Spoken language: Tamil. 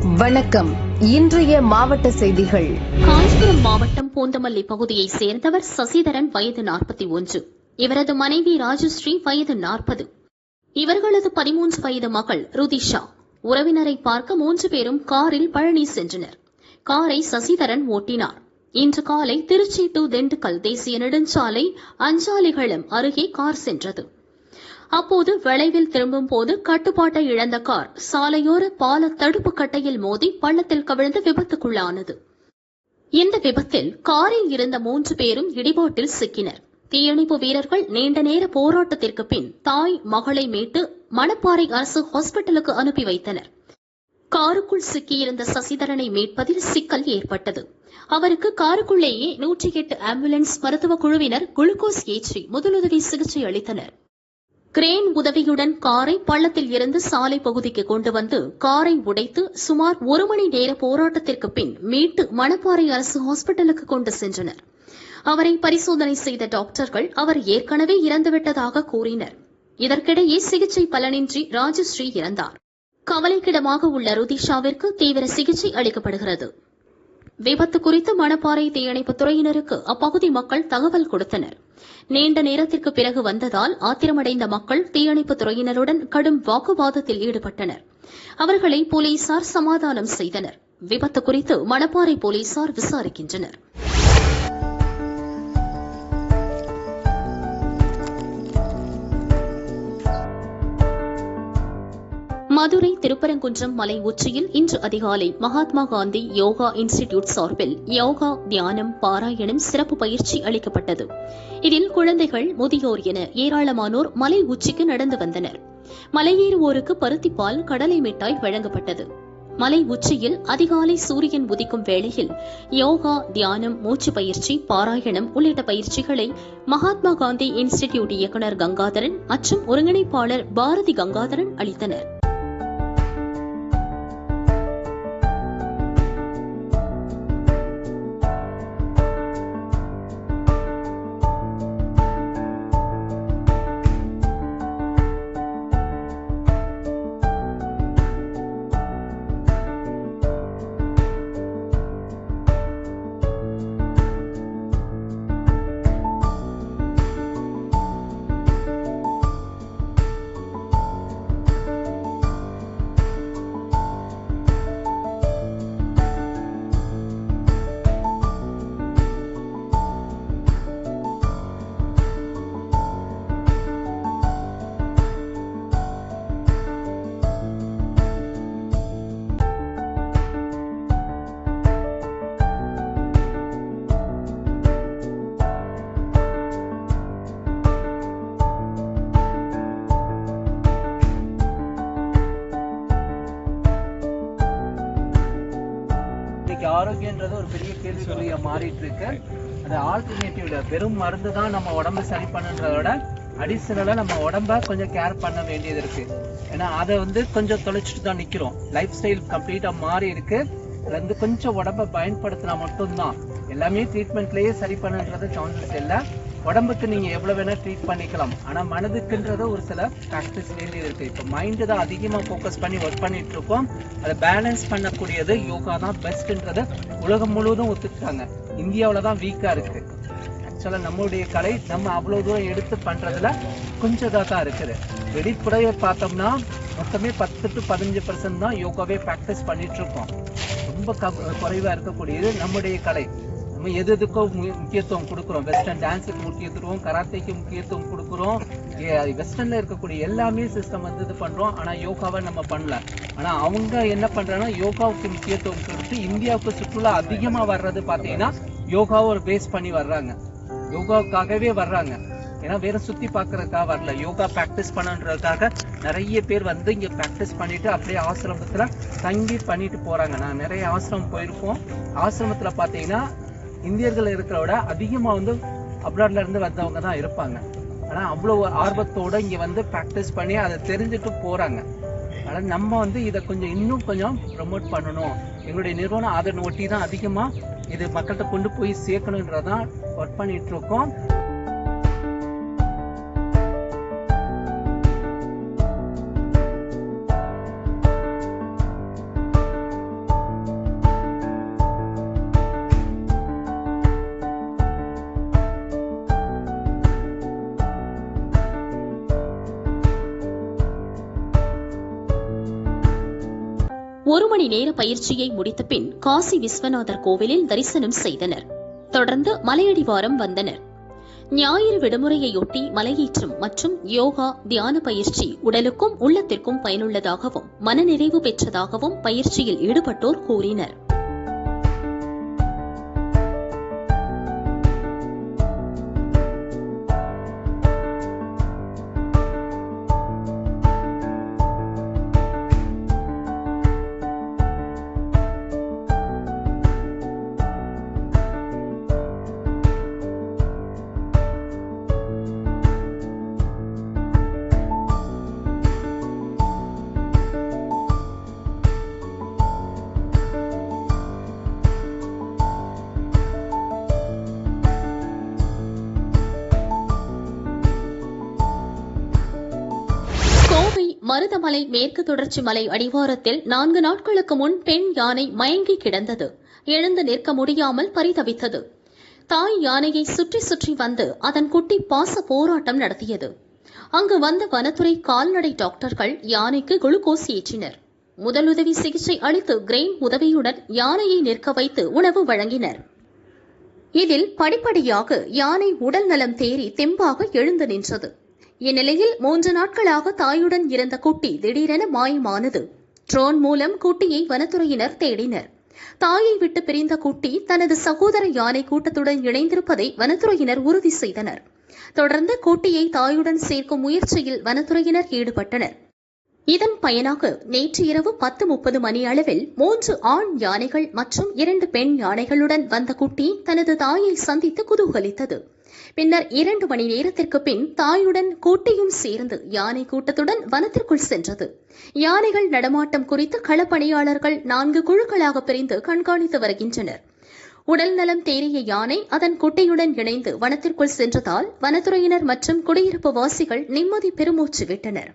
வணக்கம். இன்றைய மாவட்ட செய்திகள். காஞ்சிபுரம் மாவட்டம் பூந்தமல்லி பகுதியைச் சேர்ந்தவர் சசிதரன், வயது 41. இவரது மனைவி ராஜஸ்ரீ, வயது 40. இவர்களது 13 வயது மகள் ருதிஷா. உறவினரை பார்க்க 3 பேரும் காரில் பழனி சென்றனர். காரை சசிதரன் ஓட்டினார். இன்று காலை திருச்சி டு திண்டுக்கல் தேசிய நெடுஞ்சாலை அஞ்சாலிகளம் அருகே கார் சென்றது. அப்போது வளைவில் திரும்பும் போது கட்டுப்பாட்டை இழந்த கார் சாலையோர பால தடுப்பு கட்டையில் மோதி பள்ளத்தில் கவிழ்ந்து விபத்துக்குள்ளானது. இந்த விபத்தில் காரில் இருந்த 3 பேரும் இடிபாட்டில் சிக்கினர். தீயணைப்பு வீரர்கள் நீண்ட நேர போராட்டத்திற்கு பின் தாய், மகளை மீட்டு மணப்பாறை அரசு ஹாஸ்பிட்டலுக்கு அனுப்பி வைத்தனர். காருக்குள் சிக்கியிருந்த சசிதரனை மீட்பதில் சிக்கல் ஏற்பட்டது. அவருக்கு காருக்குள்ளேயே 108 ஆம்புலன்ஸ் மருத்துவ குழுவினர் குளுக்கோஸ் ஏற்றி முதலுதவி சிகிச்சை அளித்தனர். கிரேன் உதவியுடன் காரை பள்ளத்தில் இருந்து சாலை பகுதிக்கு கொண்டு வந்து காரை உடைத்து சுமார் 1 மணி நேர போராட்டத்திற்கு பின் மீட்டு மணப்பாறை அரசு ஹாஸ்பிட்டலுக்கு கொண்டு சென்றனர். அவரை பரிசோதனை செய்த டாக்டர்கள் அவர் ஏற்கனவே இறந்துவிட்டதாக கூறினர். இதற்கிடையே சிகிச்சை பலனின்றி ராஜஸ்ரீ இறந்தார். கவலைக்கிடமாக உள்ள ருதிஷாவிற்கு தீவிர சிகிச்சை அளிக்கப்படுகிறது. விபத்து குறித்து மணப்பாறை தீயணைப்புத் துறையினருக்கு அப்பகுதி மக்கள் தகவல் கொடுத்தனர். நீண்ட நேரத்திற்கு பிறகு வந்ததால் ஆத்திரமடைந்த மக்கள் தீயணைப்புத் துறையினருடன் கடும் வாக்குவாதத்தில் ஈடுபட்டனர். அவர்களை போலீசார் சமாதானம் செய்தனர். விபத்து குறித்து மணப்பாறை போலீசார் விசாரிக்கின்றனர். மதுரை திருப்பரங்குன்றம் மலை உச்சியில் இன்று அதிகாலை மகாத்மா காந்தி யோகா இன்ஸ்டிடியூட் சார்பில் யோகா, தியானம், பாராயணம் சிறப்பு பயிற்சி அளிக்கப்பட்டது. இதில் குழந்தைகள், முதியோர் என ஏராளமானோர் மலை உச்சிக்கு நடந்து வந்தனர். மலையேறுவோருக்கு பருத்திப்பால், கடலை மிட்டாய் வழங்கப்பட்டது. மலை உச்சியில் அதிகாலை சூரியன் உதிக்கும் வேளையில் யோகா, தியானம், மூச்சு பயிற்சி, பாராயணம் உள்ளிட்ட பயிற்சிகளை மகாத்மா காந்தி இன்ஸ்டிடியூட் இயக்குநர் கங்காதரன் மற்றும் ஒருங்கிணைப்பாளர் பாரதி கங்காதரன் அளித்தனர். ஆரோக்கியன்றது ஒரு பெரிய கேள்வி சொல்லியா மாறிட்டு இருக்கு. அது ஆல்டர்னேட்டிவ்ல வெறும் மருந்து தான் நம்ம உடம்பு சரி பண்ணுறதோட அடிஷனலா நம்ம உடம்ப கொஞ்சம் கேர் பண்ண வேண்டியது இருக்கு. ஏன்னா அதை கொஞ்சம் தொலைச்சிட்டு தான் நிக்கிறோம். லைஃப் ஸ்டைல் கம்ப்ளீட்டா மாறி இருக்கு. அதுல கொஞ்சம் உடம்ப பயன்படுத்தினா மட்டும்தான் எல்லாமே ட்ரீட்மெண்ட்லயே சரி பண்ணுன்றது சான்சஸ் இல்லை. உடம்புக்கு நீங்க எவ்வளவு வேணா ட்ரீட் பண்ணிக்கலாம். ஆனா மனதுக்குன்றது ஒரு சில ப்ராக்டிஸ் வேண்டியது இருக்கு. இப்போ மைண்டு தான் அதிகமா ஃபோக்கஸ் பண்ணி ஒர்க் பண்ணிட்டு இருக்கோம். அதை பேலன்ஸ் பண்ணக்கூடியது யோகா தான் பெஸ்ட்ன்றத உலகம் முழுவதும் ஒத்துக்கிட்டாங்க. இந்தியாவில தான் வீக்கா இருக்கு. ஆக்சுவலா நம்மளுடைய கலை நம்ம அவ்வளவு தூரம் எடுத்து பண்றதுல கொஞ்சம் தான் இருக்குது. வெளிப்புறைய பார்த்தோம்னா மொத்தமே 10 to 15% தான் யோகாவே ப்ராக்டிஸ் பண்ணிட்டு இருக்கோம். ரொம்ப குறைவா இருக்கக்கூடியது நம்முடைய கலை. நம்ம எதுக்கோ முக்கியத்துவம் கொடுக்குறோம். வெஸ்டர்ன் டான்ஸுக்கு முக்கியத்துவம், கராத்தேக்கு முக்கியத்துவம் கொடுக்குறோம். வெஸ்டர்ன்ல இருக்கக்கூடிய எல்லாமே சிஸ்டம் இது பண்றோம். ஆனா யோகாவை நம்ம பண்ணல. ஆனா அவங்க என்ன பண்றாங்கன்னா யோகாவுக்கு முக்கியத்துவம் கொடுத்து இந்தியாவுக்கு சுற்றுலா அதிகமா வர்றது பாத்தீங்கன்னா யோகாவை ஒரு பேஸ் பண்ணி வர்றாங்க. யோகாவுக்காகவே வர்றாங்க. ஏன்னா வேற சுத்தி பாக்குறதுக்காக வரல. யோகா பிராக்டிஸ் பண்ணுறதுக்காக நிறைய பேர் இங்க பிராக்டிஸ் பண்ணிட்டு அப்படியே ஆசிரமத்துல தங்கி பண்ணிட்டு போறாங்க. நான் நிறைய ஆசிரமம் போயிருக்கோம். ஆசிரமத்துல பாத்தீங்கன்னா இந்தியர்கள் இருக்கிற விட அதிகமா அப்ராட்ல இருந்து வந்தவங்க தான் இருப்பாங்க. ஆனா அவ்வளவு ஆர்வத்தோட இங்க பிராக்டிஸ் பண்ணி அதை தெரிஞ்சுட்டு போறாங்க. அதனால நம்ம இதை இன்னும் கொஞ்சம் ப்ரமோட் பண்ணணும். எங்களுடைய நிறுவனம் அதை ஒட்டி தான் அதிகமா இது மக்கள்கிட்ட கொண்டு போய் சேர்க்கணுன்றதான் ஒர்க் பண்ணிட்டு இருக்கோம். 1 மணி நேர பயிற்சியை முடித்த பின் காசி விஸ்வநாதர் கோவிலில் தரிசனம் செய்தனர். தொடர்ந்து மலையடிவாரம் வந்தனர். ஞாயிறு விடுமுறையொட்டி மலையேற்றம் மற்றும் யோகா, தியான பயிற்சி உடலுக்கும் உள்ளத்திற்கும் பயனுள்ளதாகவும் மனநிறைவு பெற்றதாகவும் பயிற்சியில் ஈடுபட்டோர் கூறினர். கோவை மருதமலை மேற்கு தொடர்ச்சி மலை அடிவாரத்தில் 4 நாட்களுக்கு முன் பெண் யானை மயங்கி கிடந்தது. எழுந்து நிற்க முடியாமல் பரிதவித்தது. தாய் யானையை சுற்றி சுற்றி வந்து அதன் குட்டி பாச போராட்டம் நடத்தியது. அங்கு வந்த வனத்துறை கால்நடை டாக்டர்கள் யானைக்கு குளுக்கோஸ் ஏற்றினர். முதலுதவி சிகிச்சை அளித்து கிரெயின் உதவியுடன் யானையை நிற்க வைத்து உணவு வழங்கினர். இதில் படிப்படியாக யானை உடல் நலம் தேறி தெம்பாக எழுந்து நின்றது. இந்நிலையில் 3 நாட்களாக தாயுடன் இருந்த குட்டி திடீரென மாயமானது. ட்ரோன் மூலம் குட்டியை வனத்துறையினர் தேடினர். தாயை விட்டு பிரிந்த குட்டி தனது சகோதர யானை கூட்டத்துடன் இணைந்திருப்பதை வனத்துறையினர் உறுதி செய்தனர். தொடர்ந்து குட்டியை தாயுடன் சேர்க்கும் முயற்சியில் வனத்துறையினர் ஈடுபட்டனர். இதன் பயனாக நேற்று இரவு 10:30 மணி அளவில் 3 ஆண் யானைகள் மற்றும் 2 பெண் யானைகளுடன் வந்த குட்டி தனது தாயை சந்தித்து குதூகலித்தது. பின்னர் 2 மணி நேரத்திற்கு பின் தாயுடன் குட்டியும் சேர்ந்து யானை கூட்டத்துடன் வனத்திற்குள் சென்றது. யானைகள் நடமாட்டம் குறித்து களப்பணியாளர்கள் 4 குழுக்களாக பிரிந்து கண்காணித்து வருகின்றனர். உடல் நலம் தேறிய யானை அதன் குட்டியுடன் இணைந்து வனத்திற்குள் சென்றதால் வனத்துறையினர் மற்றும் குடியிருப்பு வாசிகள் நிம்மதி பெருமூச்சு விட்டனர்.